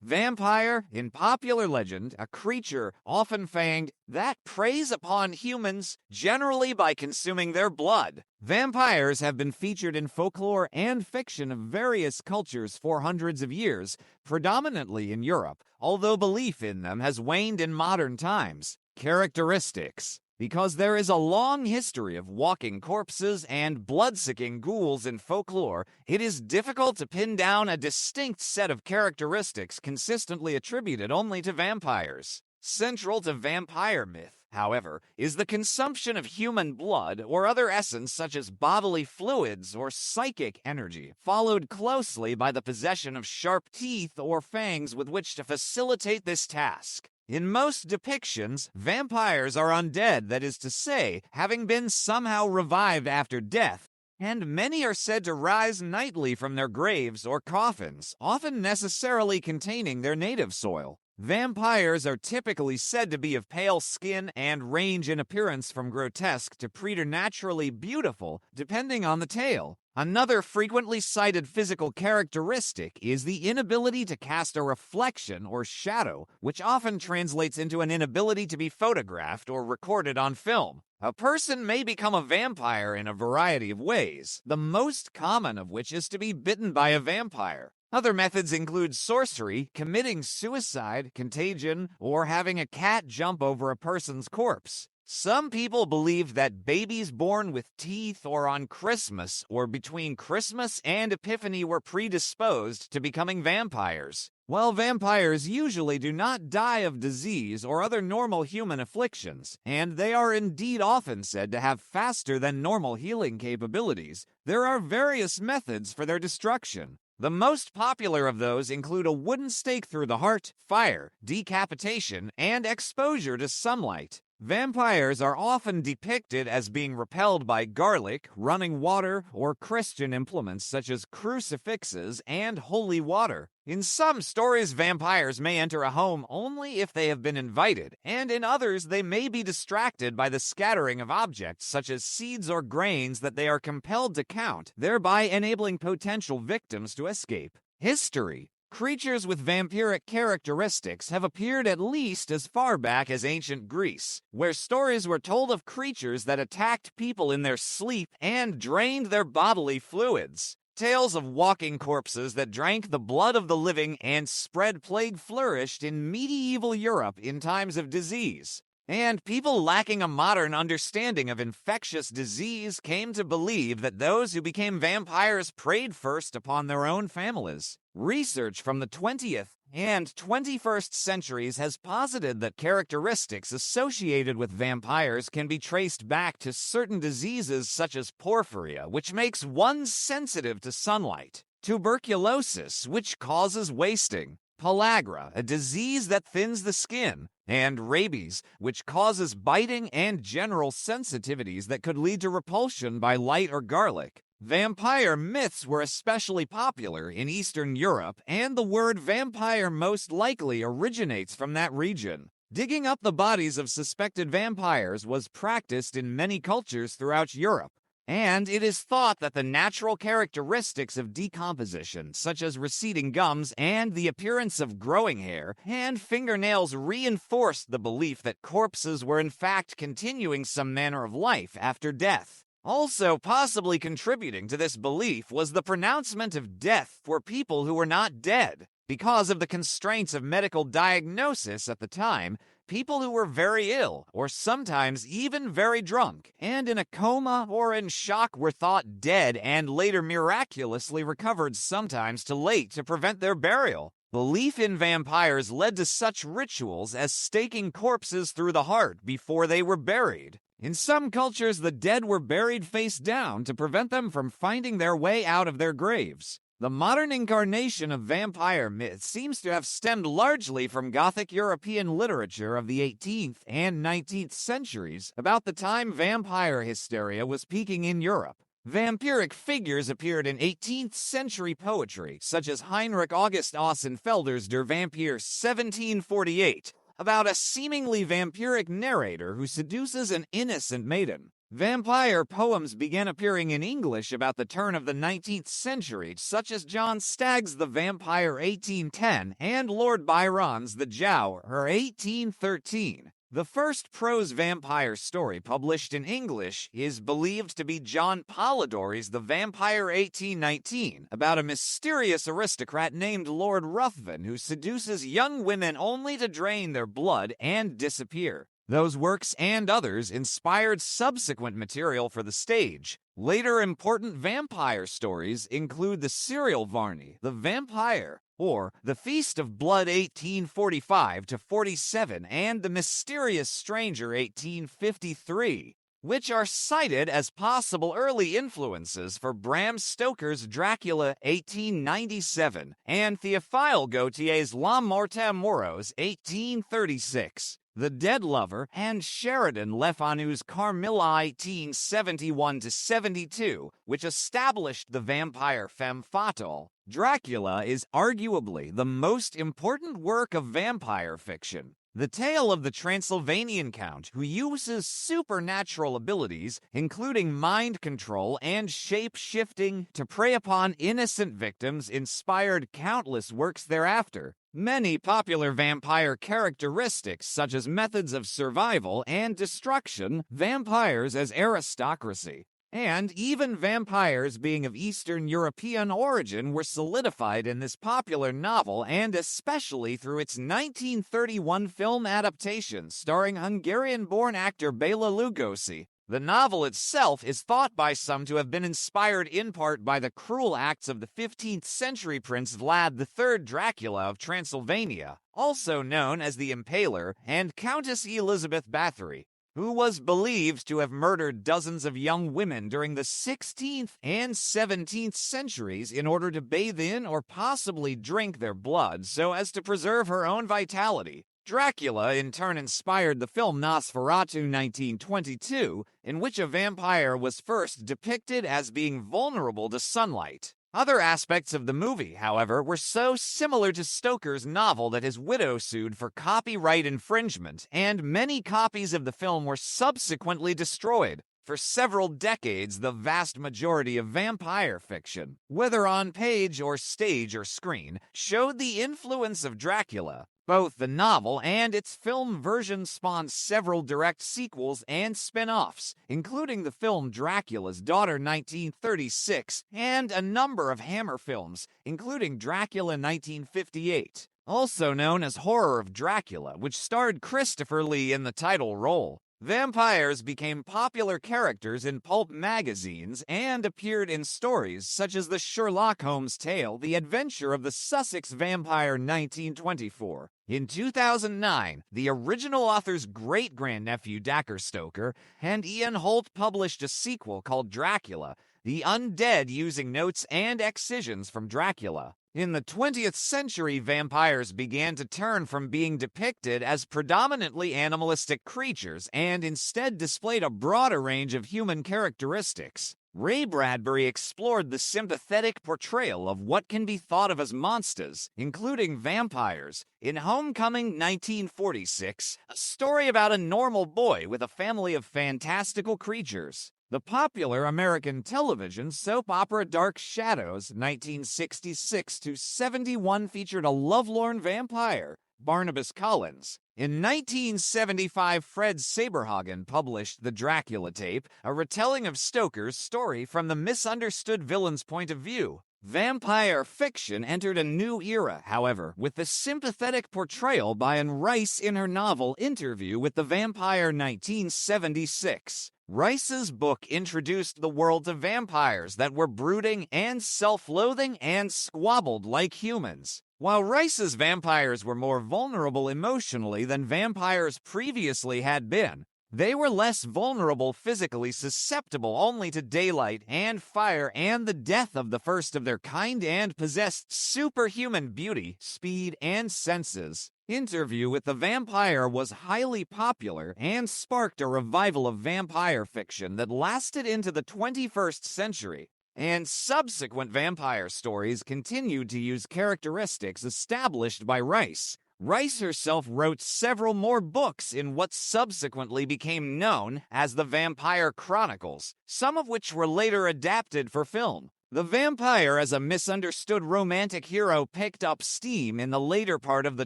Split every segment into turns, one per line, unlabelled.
Vampire, in popular legend, a creature, often fanged, that preys upon humans, generally by consuming their blood. Vampires have been featured in folklore and fiction of various cultures for hundreds of years, predominantly in Europe, although belief in them has waned in modern times. Characteristics. Because there is a long history of walking corpses and blood-sucking ghouls in folklore, it is difficult to pin down a distinct set of characteristics consistently attributed only to vampires. Central to vampire myth, however, is the consumption of human blood or other essence such as bodily fluids or psychic energy, followed closely by the possession of sharp teeth or fangs with which to facilitate this task. In most depictions, vampires are undead, that is to say, having been somehow revived after death, and many are said to rise nightly from their graves or coffins, often necessarily containing their native soil. Vampires are typically said to be of pale skin and range in appearance from grotesque to preternaturally beautiful, depending on the tale. Another frequently cited physical characteristic is the inability to cast a reflection or shadow, which often translates into an inability to be photographed or recorded on film. A person may become a vampire in a variety of ways, the most common of which is to be bitten by a vampire. Other methods include sorcery, committing suicide, contagion, or having a cat jump over a person's corpse. Some people believe that babies born with teeth or on Christmas or between Christmas and Epiphany were predisposed to becoming vampires. While vampires usually do not die of disease or other normal human afflictions, and they are indeed often said to have faster than normal healing capabilities, there are various methods for their destruction. The most popular of those include a wooden stake through the heart, fire, decapitation, and exposure to sunlight. Vampires are often depicted as being repelled by garlic, running water, or Christian implements such as crucifixes and holy water. In some stories, vampires may enter a home only if they have been invited, and in others they may be distracted by the scattering of objects such as seeds or grains that they are compelled to count, thereby enabling potential victims to escape. History. Creatures with vampiric characteristics have appeared at least as far back as ancient Greece, where stories were told of creatures that attacked people in their sleep and drained their bodily fluids. Tales of walking corpses that drank the blood of the living and spread plague flourished in medieval Europe in times of disease. And people lacking a modern understanding of infectious disease came to believe that those who became vampires preyed first upon their own families. Research from the 20th and 21st centuries has posited that characteristics associated with vampires can be traced back to certain diseases such as porphyria, which makes one sensitive to sunlight, tuberculosis, which causes wasting, pellagra, a disease that thins the skin, and rabies, which causes biting and general sensitivities that could lead to repulsion by light or garlic. Vampire myths were especially popular in Eastern Europe, and the word vampire most likely originates from that region. Digging up the bodies of suspected vampires was practiced in many cultures throughout Europe, and it is thought that the natural characteristics of decomposition, such as receding gums and the appearance of growing hair and fingernails, reinforced the belief that corpses were in fact continuing some manner of life after death. Also possibly contributing to this belief was the pronouncement of death for people who were not dead. Because of the constraints of medical diagnosis at the time, people who were very ill, or sometimes even very drunk, and in a coma or in shock were thought dead and later miraculously recovered, sometimes too late to prevent their burial. Belief in vampires led to such rituals as staking corpses through the heart before they were buried. In some cultures, the dead were buried face down to prevent them from finding their way out of their graves. The modern incarnation of vampire myth seems to have stemmed largely from Gothic European literature of the 18th and 19th centuries, about the time vampire hysteria was peaking in Europe. Vampiric figures appeared in 18th century poetry, such as Heinrich August Ossenfelder's Der Vampir 1748, about a seemingly vampiric narrator who seduces an innocent maiden. Vampire poems began appearing in English about the turn of the 19th century, such as John Stagg's The Vampire 1810 and Lord Byron's The Giaour 1813. The first prose vampire story published in English is believed to be John Polidori's The Vampire 1819, about a mysterious aristocrat named Lord Ruthven who seduces young women only to drain their blood and disappear. Those works and others inspired subsequent material for the stage. Later important vampire stories include the serial Varney, The Vampire, or The Feast of Blood 1845-47 and The Mysterious Stranger 1853, which are cited as possible early influences for Bram Stoker's Dracula 1897 and Théophile Gautier's La Morte Moros 1836. The Dead Lover, and Sheridan Le Fanu's Carmilla 1871-72, which established the vampire femme fatale. Dracula is arguably the most important work of vampire fiction. The tale of the Transylvanian Count who uses supernatural abilities, including mind control and shape-shifting, to prey upon innocent victims inspired countless works thereafter. Many popular vampire characteristics, such as methods of survival and destruction, vampires as aristocracy, and even vampires being of Eastern European origin were solidified in this popular novel, and especially through its 1931 film adaptation starring Hungarian-born actor Bela Lugosi. The novel itself is thought by some to have been inspired in part by the cruel acts of the 15th century Prince Vlad III Dracula of Transylvania, also known as the Impaler, and Countess Elizabeth Bathory, who was believed to have murdered dozens of young women during the 16th and 17th centuries in order to bathe in or possibly drink their blood so as to preserve her own vitality. Dracula in turn inspired the film Nosferatu 1922, in which a vampire was first depicted as being vulnerable to sunlight. Other aspects of the movie, however, were so similar to Stoker's novel that his widow sued for copyright infringement, and many copies of the film were subsequently destroyed. For several decades, the vast majority of vampire fiction, whether on page or stage or screen, showed the influence of Dracula. Both the novel and its film version spawned several direct sequels and spin-offs, including the film Dracula's Daughter 1936 and a number of Hammer films, including Dracula 1958, also known as Horror of Dracula, which starred Christopher Lee in the title role. Vampires became popular characters in pulp magazines and appeared in stories such as the Sherlock Holmes tale The Adventure of the Sussex Vampire 1924. In 2009, the original author's great-grandnephew Dacre Stoker and Ian Holt published a sequel called Dracula, the Undead, using notes and excisions from Dracula. In the 20th century, vampires began to turn from being depicted as predominantly animalistic creatures and instead displayed a broader range of human characteristics. Ray Bradbury explored the sympathetic portrayal of what can be thought of as monsters, including vampires, in Homecoming 1946, a story about a normal boy with a family of fantastical creatures. The popular American television soap opera Dark Shadows 1966-71 featured a lovelorn vampire, Barnabas Collins. In 1975, Fred Saberhagen published The Dracula Tape, a retelling of Stoker's story from the misunderstood villain's point of view. Vampire fiction entered a new era, however, with the sympathetic portrayal by Anne Rice in her novel Interview with the Vampire 1976. Rice's book introduced the world to vampires that were brooding and self-loathing and squabbled like humans. While Rice's vampires were more vulnerable emotionally than vampires previously had been, they were less vulnerable physically, susceptible only to daylight and fire and the death of the first of their kind, and possessed superhuman beauty, speed, and senses. Interview with the Vampire was highly popular and sparked a revival of vampire fiction that lasted into the 21st century. And subsequent vampire stories continued to use characteristics established by Rice, Rice herself wrote several more books in what subsequently became known as the Vampire Chronicles, some of which were later adapted for film. The vampire as a misunderstood romantic hero picked up steam in the later part of the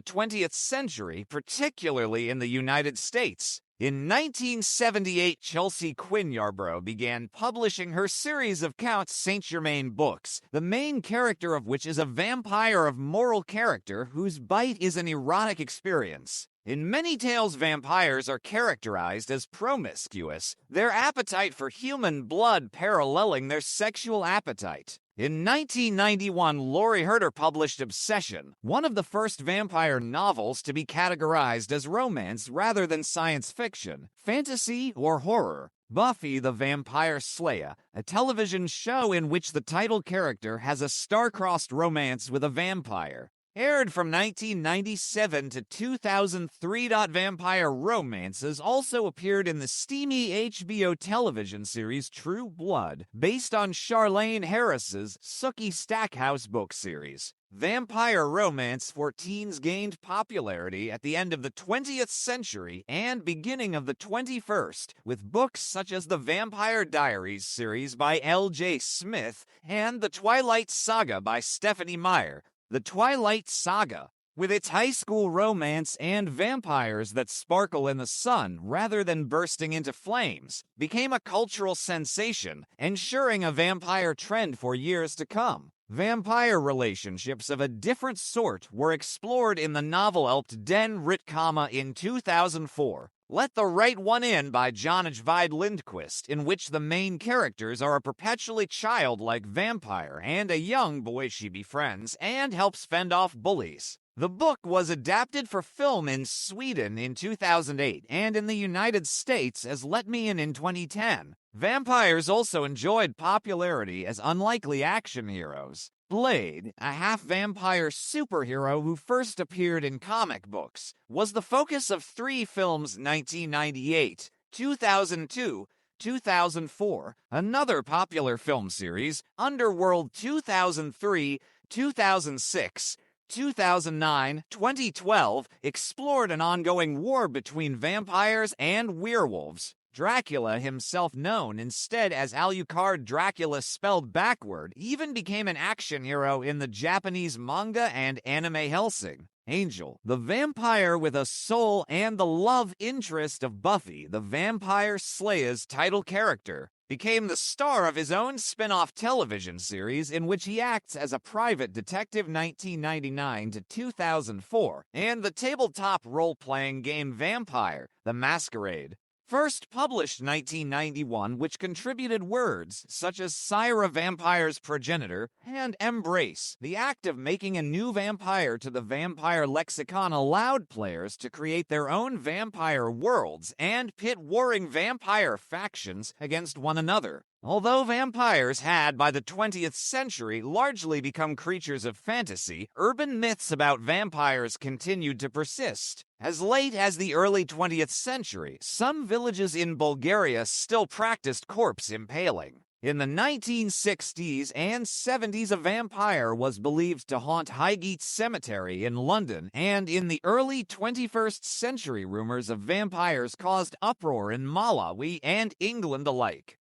20th century, particularly in the United States. In 1978, Chelsea Quinn Yarbrough began publishing her series of Count Saint-Germain books, the main character of which is a vampire of moral character whose bite is an erotic experience. In many tales, vampires are characterized as promiscuous, their appetite for human blood paralleling their sexual appetite. In 1991, Laurie Herder published Obsession, one of the first vampire novels to be categorized as romance rather than science fiction, fantasy, or horror. Buffy the Vampire Slayer, a television show in which the title character has a star-crossed romance with a vampire. Aired from 1997 to 2003. Vampire romances also appeared in the steamy HBO television series True Blood, based on Charlaine Harris's Sookie Stackhouse book series. Vampire romance for teens gained popularity at the end of the 20th century and beginning of the 21st, with books such as the Vampire Diaries series by L.J. Smith and The Twilight Saga by Stephanie Meyer. The Twilight Saga, with its high school romance and vampires that sparkle in the sun rather than bursting into flames, became a cultural sensation, ensuring a vampire trend for years to come. Vampire relationships of a different sort were explored in the novel Elpt den Ritkama in 2004. Let the Right One In by John Ajvide Lindquist, in which the main characters are a perpetually childlike vampire and a young boy she befriends and helps fend off bullies. The book was adapted for film in Sweden in 2008 and in the United States as Let Me In 2010. Vampires also enjoyed popularity as unlikely action heroes. Blade, a half-vampire superhero who first appeared in comic books, was the focus of 3 films: 1998, 2002, 2004, another popular film series, Underworld 2003, 2006, 2009, 2012, explored an ongoing war between vampires and werewolves. Dracula, himself known instead as Alucard Dracula spelled backward, even became an action hero in the Japanese manga and anime Hellsing. Angel, the vampire with a soul and the love interest of Buffy the Vampire Slayer's title character, became the star of his own spin-off television series in which he acts as a private detective 1999 to 2004, and the tabletop role-playing game Vampire: The Masquerade. First published 1991, which contributed words such as Syra Vampire's progenitor and embrace. The act of making a new vampire to the vampire lexicon allowed players to create their own vampire worlds and pit warring vampire factions against one another. Although vampires had, by the 20th century, largely become creatures of fantasy, urban myths about vampires continued to persist. As late as the early 20th century, some villages in Bulgaria still practiced corpse impaling. In the 1960s and 70s, a vampire was believed to haunt Highgate Cemetery in London, and in the early 21st century, rumors of vampires caused uproar in Malawi and England alike.